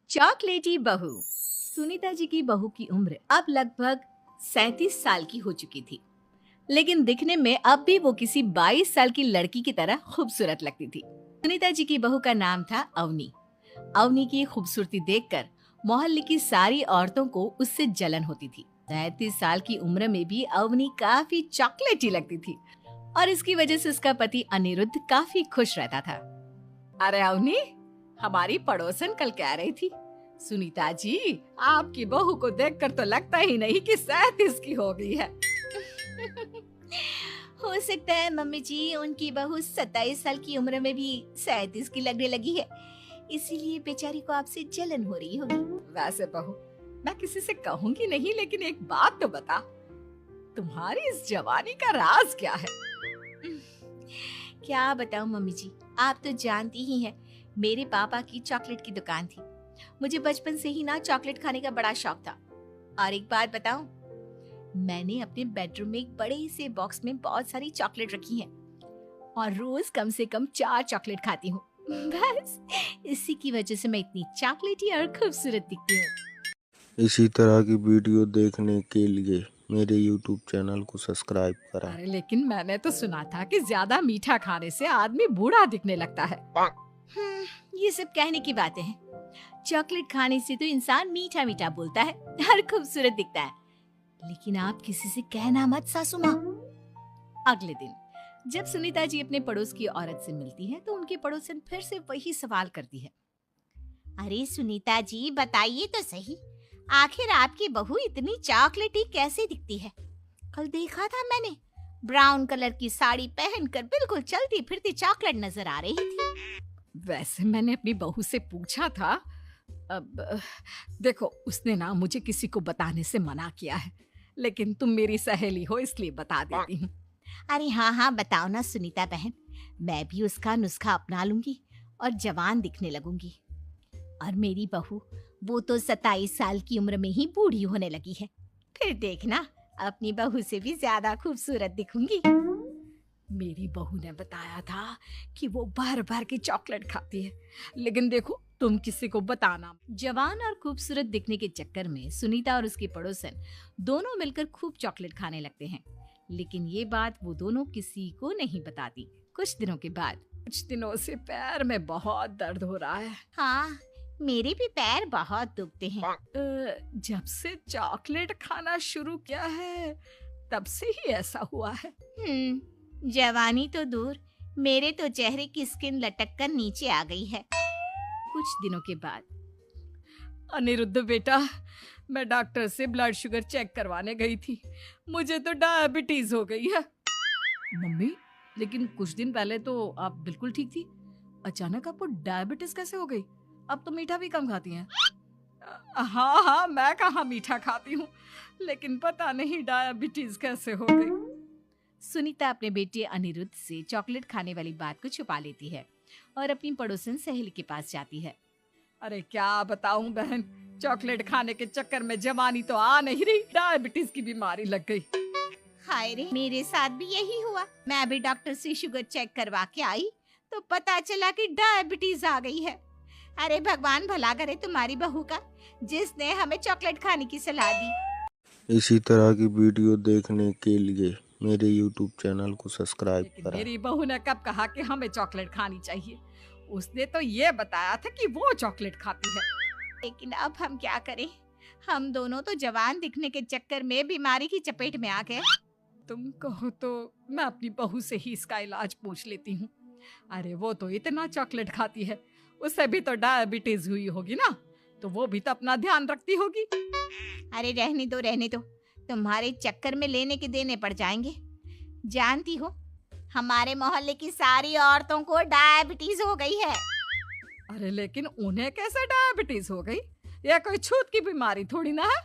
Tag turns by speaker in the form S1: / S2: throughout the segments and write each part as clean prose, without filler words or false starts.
S1: चॉकलेटी बहू। सुनीता जी की बहू की उम्र अब लगभग 37 साल की हो चुकी थी, लेकिन दिखने में अब भी वो किसी 22 साल की लड़की की तरह खूबसूरत लगती थी। सुनीता जी की बहू का नाम था अवनी। अवनी की खूबसूरती देखकर मोहल्ले की सारी औरतों को उससे जलन होती थी। 37 साल की उम्र में भी अवनी काफी चॉकलेटी लगती थी और इसकी वजह से उसका पति अनिरुद्ध काफी खुश रहता था। अरे अवनी, हमारी पड़ोसन कल कह रही थी, सुनीता जी आपकी बहू को देखकर तो लगता ही नहीं कि 37 की हो गई है। हो सकता है मम्मी जी, उनकी बहू 27 साल की उम्र में भी 37 की लगने लगी है, इसीलिए बेचारी को आपसे जलन हो रही होगी। वैसे बहू, मैं किसी से कहूंगी नहीं, लेकिन एक बात तो बता, तुम्हारी इस जवानी का राज क्या है? क्या बताऊं मम्मी जी, आप तो जानती ही हैं, मेरे पापा की चॉकलेट की दुकान थी। मुझे बचपन से ही ना चॉकलेट खाने का बड़ा शौक था। और एक बात बताऊं, मैंने अपने बेडरूम में एक बड़े से बॉक्स में बहुत सारी चॉकलेट रखी हैं और रोज कम से कम 4 चॉकलेट खाती हूँ। बस इसी की वजह से मैं इतनी चॉकलेटी और खूबसूरत दिखती हूँ।
S2: इसी तरह की वीडियो देखने के लिए मेरे YouTube चैनल को सब्सक्राइब करें।
S1: अरे लेकिन मैंने तो सुना था कि ज्यादा मीठा खाने से आदमी बूढ़ा दिखने लगता है। ये सब कहने की बातें हैं। चॉकलेट खाने से तो इंसान मीठा मीठा बोलता है और खूबसूरत दिखता है। लेकिन आप किसी से कहना मत सासू माँ। अगले दिन जब सुनीता जी अपने पड़ोस की औरत से मिलती है तो उनकी पड़ोसन फिर से वही सवाल करती है। अरे सुनीता जी, बताइए तो सही, आखिर आपकी बहू इतनी चॉकलेटी कैसे दिखती है? कल देखा था मैंने, ब्राउन कलर की साड़ी पहनकर बिल्कुल चलती फिरती चॉकलेट नजर आ रही थी। वैसे मैंने अपनी बहू से पूछा था। अब देखो, उसने ना मुझे किसी को बताने से मना किया है, लेकिन तुम मेरी सहेली हो इसलिए बता देती हूँ। अरे हाँ हाँ, बताओ ना सुनीता बहन, मैं भी उसका नुस्खा अपना लूंगी और जवान दिखने लगूंगी। और मेरी बहू, वो तो 27 साल की उम्र में ही बूढ़ी होने लगी है, फिर देखना अपनी बहू से भी ज्यादा खूबसूरत दिखूंगी। मेरी बहू ने बताया था कि वो भर भर के चॉकलेट खाती है, लेकिन देखो तुम किसी को बताना। जवान और खूबसूरत दिखने के चक्कर में सुनीता और उसकी पड़ोसन दोनों मिलकर खूब चॉकलेट खाने लगते हैं, लेकिन ये बात वो दोनों किसी को नहीं बताती। कुछ दिनों के बाद, कुछ दिनों से पैर में बहुत दर्द हो रहा है। हाँ, मेरे भी पैर बहुत दुखते हैं। जब से चॉकलेट खाना शुरू किया है तब से ही ऐसा हुआ है। जवानी तो दूर, मेरे तो चेहरे की स्किन लटक कर नीचे आ गई है। कुछ दिनों के बाद, अनिरुद्ध बेटा, मैं डॉक्टर से ब्लड शुगर चेक करवाने गई थी, मुझे तो डायबिटीज हो गई है। मम्मी, लेकिन कुछ दिन पहले तो आप बिल्कुल ठीक थी, अचानक आपको डायबिटीज कैसे हो गई? अब तो मीठा भी कम खाती हैं। हाँ हाँ, मैं कहाँ मीठा खाती हूँ, लेकिन पता नहीं डायबिटीज कैसे हो गई। सुनीता अपने बेटे अनिरुद्ध से चॉकलेट खाने वाली बात को छुपा लेती है और अपनी पड़ोसन सहेली के पास जाती है। अरे क्या बताऊं बहन, चॉकलेट खाने के चक्कर में जवानी तो आ नहीं रही, डायबिटीज की बीमारी लग गई। हाय रे, मेरे साथ भी यही हुआ। मैं भी डॉक्टर से शुगर चेक करवा के आई तो पता चला कि डायबिटीज आ गई है। अरे भगवान भला करे तुम्हारी बहू का, जिसने हमें चॉकलेट खाने की सलाह दी।
S2: इसी तरह की वीडियो देखने के लिए मेरे YouTube चैनल को सब्सक्राइब करें।
S1: मेरी बहू ने कब कहा कि हमें चॉकलेट खानी चाहिए? उसने तो ये बताया था कि वो चॉकलेट खाती है। लेकिन अब हम क्या करें, हम दोनों तो जवान दिखने के चक्कर में बीमारी की चपेट में आ गए। तुम कहो तो मैं अपनी बहू से ही इसका इलाज पूछ लेती हूँ। अरे वो तो इतना चॉकलेट खाती है, उसे भी तो डायबिटीज हुई होगी ना, तो वो भी तो अपना ध्यान रखती होगी। अरे रहने दो रहने दो, तुम्हारे चक्कर में लेने के देने पड़ जाएंगे। जानती हो, हमारे मोहल्ले की सारी औरतों को डायबिटीज हो गई है। अरे लेकिन उन्हें कैसे डायबिटीज हो गई? यह कोई छूत की बीमारी थोड़ी ना है।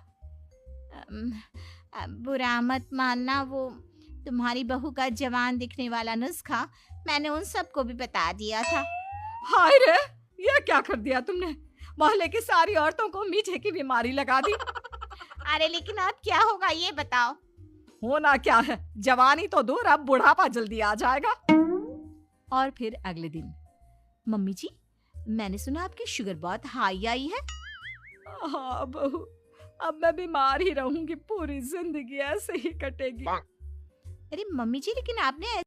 S1: बुरा मत मानना, वो तुम्हारी बहू का जवान दिखने वाला नुस्खा मैंने उन सबको भी बता दिया था। हाय रे, ये क्या कर दिया तुमने? मोहल्ले की सारी औरतों को मीठे की बीमारी लगा दी। अरे लेकिन अब क्या होगा ये बताओ। होना क्या है, जवानी तो दूर, अब बुढ़ापा जल्दी आ जाएगा। और फिर अगले दिन, मम्मी जी, मैंने सुना आपकी शुगर बहुत हाई आई है। हाँ बहू, अब मैं बीमार ही रहूंगी, पूरी जिंदगी ऐसे ही कटेगी। अरे मम्मी जी, लेकिन आपने